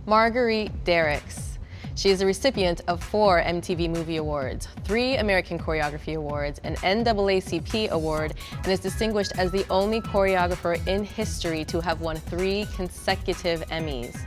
Marguerite Derricks. She is a recipient of 4 MTV Movie Awards, 3 American Choreography Awards, an NAACP award, and is distinguished as the only choreographer in history to have won 3 consecutive Emmys.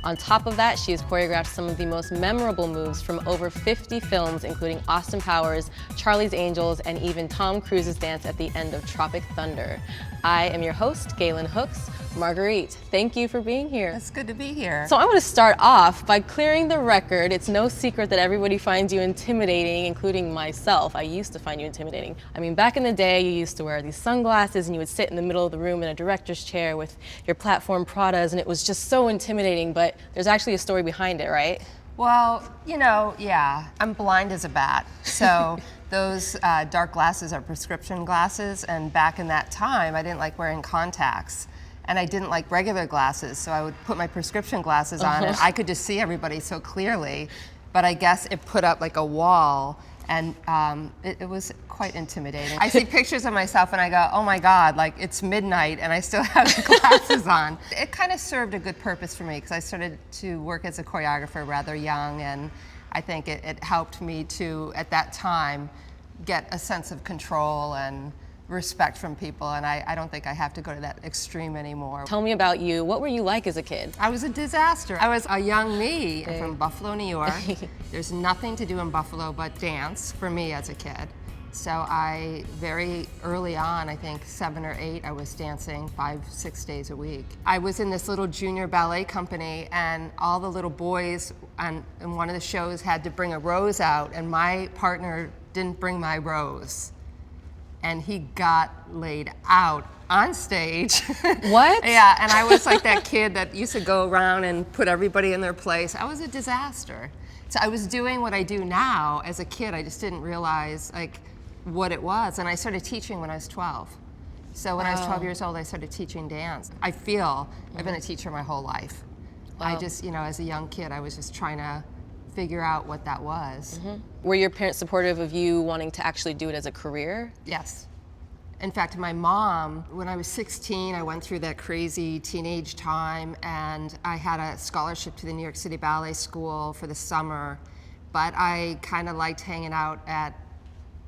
On top of that, she has choreographed some of the most memorable moves from over 50 films, including Austin Powers, Charlie's Angels, and even Tom Cruise's dance at the end of Tropic Thunder. I am your host, Galen Hooks. Marguerite, thank you for being here. It's good to be here. So I want to start off by clearing the record. It's no secret that everybody finds you intimidating, including myself. I used to find you intimidating. I mean, back in the day, you used to wear these sunglasses and you would sit in the middle of the room in a director's chair with your platform Pradas, and it was just so intimidating, but there's actually a story behind it, right? Well, yeah, I'm blind as a bat. So those dark glasses are prescription glasses, and back in that time, I didn't like wearing contacts. And I didn't like regular glasses, so I would put my prescription glasses on and I could just see everybody so clearly. But I guess it put up like a wall, and it was quite intimidating. I see pictures of myself and I go, oh my God, like it's midnight and I still have the glasses on. It kind of served a good purpose for me because I started to work as a choreographer rather young, and I think it helped me to, at that time, get a sense of control and respect from people, and I don't think I have to go to that extreme anymore. Tell me about you. What were you like as a kid? I was a disaster. I was a young me. I'm from Buffalo, New York. There's nothing to do in Buffalo but dance for me as a kid. So I, very early on, I think 7 or 8, I was dancing 5-6 days a week. I was in this little junior ballet company, and all the little boys in one of the shows had to bring a rose out, and my partner didn't bring my rose. And he got laid out on stage. What? Yeah, and I was like that kid that used to go around and put everybody in their place. I was a disaster. So I was doing what I do now as a kid. I just didn't realize like what it was. And I started teaching when I was 12. So when I was 12 years old, I started teaching dance. I feel I've been a teacher my whole life. Wow. I just, as a young kid, I was just trying to figure out what that was. Were your parents supportive of you wanting to actually do it as a career? Yes. In fact, my mom, when I was 16, I went through that crazy teenage time, and I had a scholarship to the New York City Ballet School for the summer, but I kind of liked hanging out at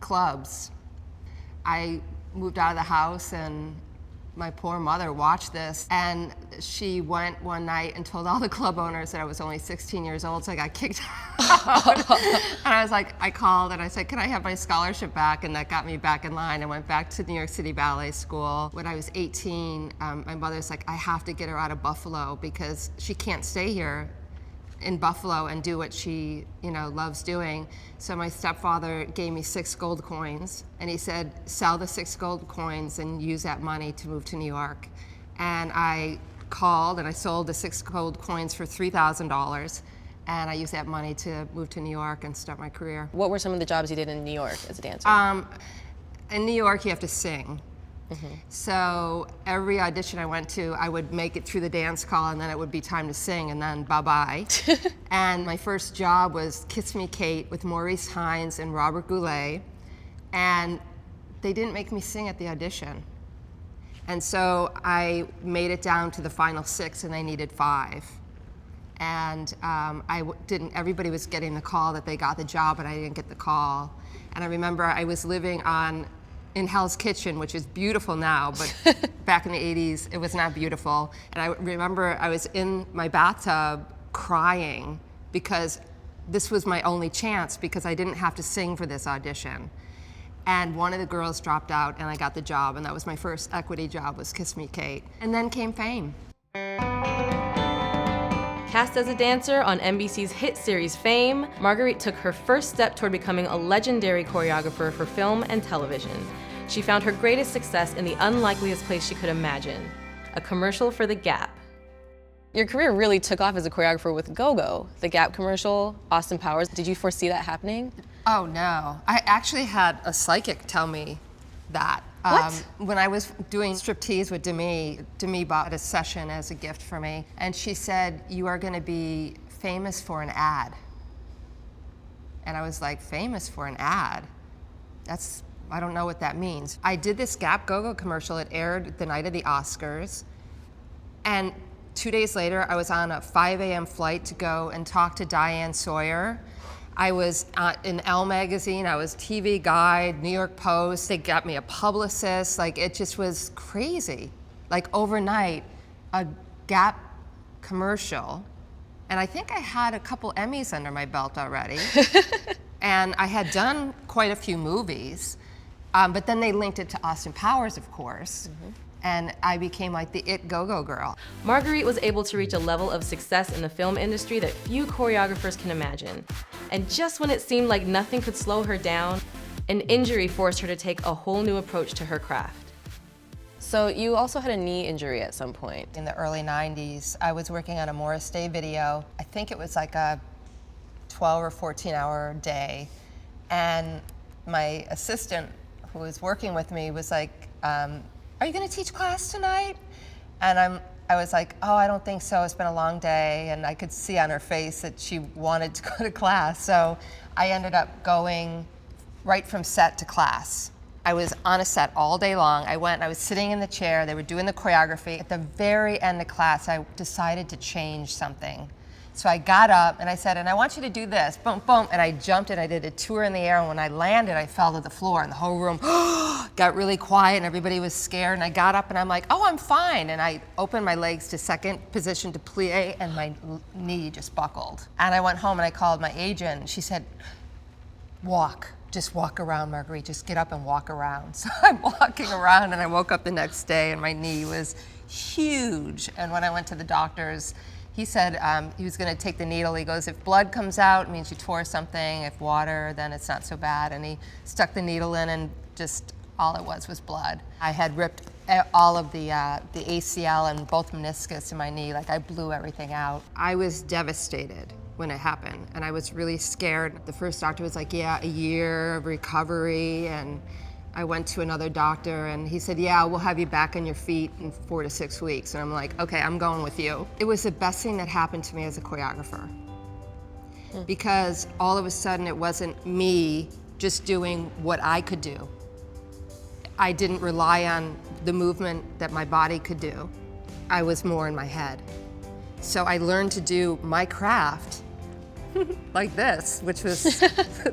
clubs. I moved out of the house, and my poor mother watched this, and she went one night and told all the club owners that I was only 16 years old, so I got kicked out. And I was like, I called and I said, can I have my scholarship back? And that got me back in line. I went back to New York City Ballet School. When I was 18, my mother's like, I have to get her out of Buffalo because she can't stay here in Buffalo and do what she, loves doing. So my stepfather gave me 6 gold coins, and he said, sell the 6 gold coins and use that money to move to New York. And I called and I sold the 6 gold coins for $3,000, and I used that money to move to New York and start my career. What were some of the jobs you did in New York as a dancer? In New York, you have to sing. So every audition I went to, I would make it through the dance call, and then it would be time to sing, and then bye-bye. And my first job was Kiss Me Kate with Maurice Hines and Robert Goulet, and they didn't make me sing at the audition. And so I made it down to the final 6, and they needed 5. And everybody was getting the call that they got the job, but I didn't get the call. And I remember I was living in Hell's Kitchen, which is beautiful now, but back in the 80s, it was not beautiful. And I remember I was in my bathtub crying because this was my only chance, because I didn't have to sing for this audition. And one of the girls dropped out and I got the job, and that was my first equity job, was Kiss Me Kate. And then came fame. Cast as a dancer on NBC's hit series Fame, Marguerite took her first step toward becoming a legendary choreographer for film and television. She found her greatest success in the unlikeliest place she could imagine, a commercial for The Gap. Your career really took off as a choreographer with Go-Go, The Gap commercial, Austin Powers. Did you foresee that happening? Oh no, I actually had a psychic tell me that. What? When I was doing striptease with Demi bought a session as a gift for me, and she said, you are going to be famous for an ad. And I was like, famous for an ad? I don't know what that means. I did this Gap Go-Go commercial. It aired the night of the Oscars. And 2 days later, I was on a 5 a.m. flight to go and talk to Diane Sawyer. I was in Elle magazine, I was TV Guide, New York Post. They got me a publicist. Like, it just was crazy. Like, overnight, a Gap commercial. And I think I had a couple Emmys under my belt already. And I had done quite a few movies. But then they linked it to Austin Powers, of course. And I became like the it go-go girl. Marguerite was able to reach a level of success in the film industry that few choreographers can imagine. And just when it seemed like nothing could slow her down, an injury forced her to take a whole new approach to her craft. So you also had a knee injury at some point. In the early 90s, I was working on a Morris Day video. I think it was like a 12 or 14-hour day. And my assistant, who was working with me, was like, are you gonna teach class tonight? And I was like, oh, I don't think so, it's been a long day. And I could see on her face that she wanted to go to class. So I ended up going right from set to class. I was on a set all day long. I was sitting in the chair, they were doing the choreography. At the very end of class, I decided to change something. So I got up and I said, and I want you to do this, boom, boom, and I jumped and I did a tour in the air, and when I landed, I fell to the floor, and the whole room got really quiet, and everybody was scared, and I got up and I'm like, oh, I'm fine, and I opened my legs to second position to plie, and my knee just buckled. And I went home and I called my agent, and she said, just walk around, Marguerite, just get up and walk around. So I'm walking around, and I woke up the next day, and my knee was huge, and when I went to the doctors, he said he was going to take the needle. He goes, if blood comes out, it means you tore something. If water, then it's not so bad. And he stuck the needle in, and just all it was blood. I had ripped all of the ACL and both meniscus in my knee. Like, I blew everything out. I was devastated when it happened, and I was really scared. The first doctor was like, yeah, a year of recovery, and I went to another doctor, and he said, yeah, we'll have you back on your feet in 4 to 6 weeks. And I'm like, okay, I'm going with you. It was the best thing that happened to me as a choreographer. Because all of a sudden it wasn't me just doing what I could do. I didn't rely on the movement that my body could do. I was more in my head. So I learned to do my craft like this, which was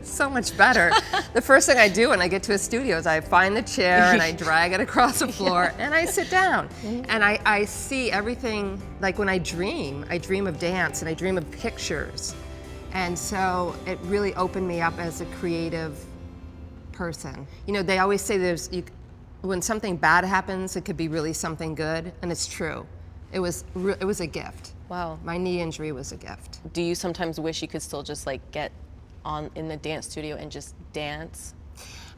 so much better. The first thing I do when I get to a studio is I find the chair and I drag it across the floor and I sit down. And I see everything, like when I dream of dance and I dream of pictures. And so it really opened me up as a creative person. You know, they always say when something bad happens, it could be really something good, and it's true. It was a gift. Wow. My knee injury was a gift. Do you sometimes wish you could still just like get on in the dance studio and just dance?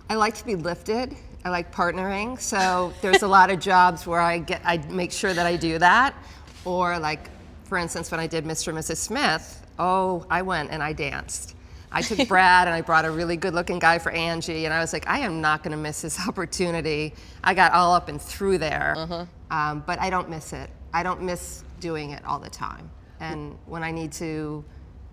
I like to be lifted. I like partnering. So there's a lot of jobs where I make sure that I do that. Or like, for instance, when I did Mr. and Mrs. Smith, I went and I danced. I took Brad and I brought a really good looking guy for Angie, and I was like, I am not gonna miss this opportunity. I got all up and through there, but I don't miss it. I don't miss doing it all the time. And when I need to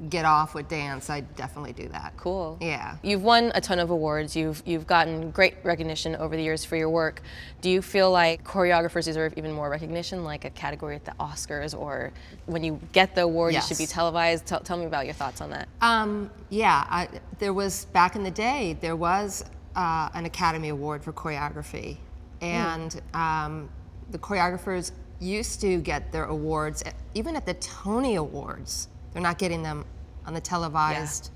get off with dance, I definitely do that. Cool. Yeah. You've won a ton of awards. You've gotten great recognition over the years for your work. Do you feel like choreographers deserve even more recognition, like a category at the Oscars, or when you get the award, Yes. you should be televised? Tell me about your thoughts on that. Yeah, there was, back in the day, there was an Academy Award for choreography. And the choreographers used to get their awards, even at the Tony Awards. They're not getting them on the televised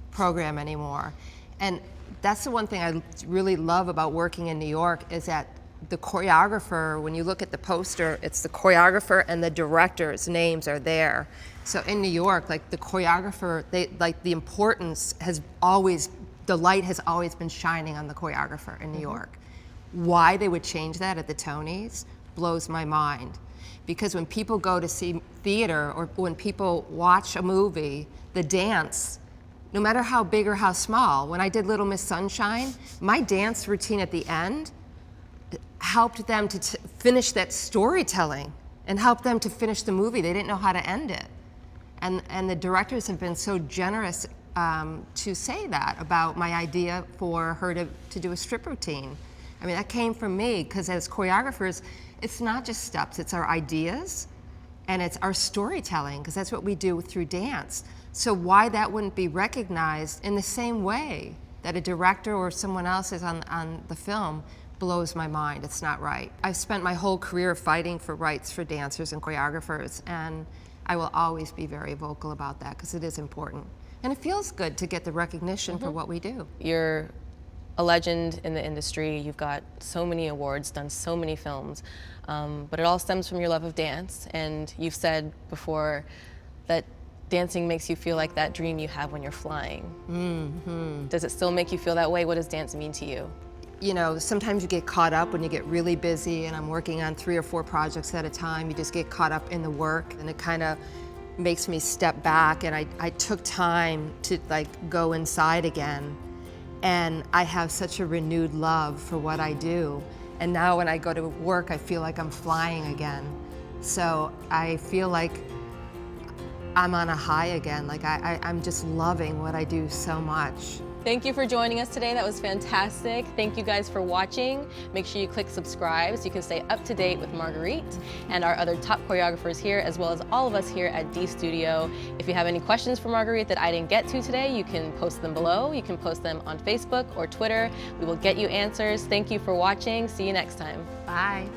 program anymore. And that's the one thing I really love about working in New York, is that the choreographer, when you look at the poster, it's the choreographer and the director's names are there. So in New York, like the choreographer, the importance has always, the light has always been shining on the choreographer in New York. Why they would change that at the Tonys blows my mind. Because when people go to see theater, or when people watch a movie, the dance, no matter how big or how small, when I did Little Miss Sunshine, my dance routine at the end helped them to finish that storytelling and helped them to finish the movie. They didn't know how to end it. And the directors have been so generous to say that about my idea for her to do a strip routine. I mean, that came from me, because as choreographers, it's not just steps, it's our ideas and it's our storytelling, because that's what we do through dance. So why that wouldn't be recognized in the same way that a director or someone else is on the film blows my mind. It's not right. I've spent my whole career fighting for rights for dancers and choreographers, and I will always be very vocal about that, because it is important. And it feels good to get the recognition for what we do. You're a legend in the industry. You've got so many awards, done so many films, but it all stems from your love of dance. And you've said before that dancing makes you feel like that dream you have when you're flying. Does it still make you feel that way? What does dance mean to you? You know, sometimes you get caught up when you get really busy, and I'm working on 3 or 4 projects at a time. You just get caught up in the work, and it kind of makes me step back, and I took time to go inside again. And I have such a renewed love for what I do. And now when I go to work, I feel like I'm flying again. So I feel like I'm on a high again. Like I'm just loving what I do so much. Thank you for joining us today. That was fantastic. Thank you guys for watching. Make sure you click subscribe so you can stay up to date with Marguerite and our other top choreographers here, as well as all of us here at D Studio. If you have any questions for Marguerite that I didn't get to today, you can post them below. You can post them on Facebook or Twitter. We will get you answers. Thank you for watching. See you next time. Bye.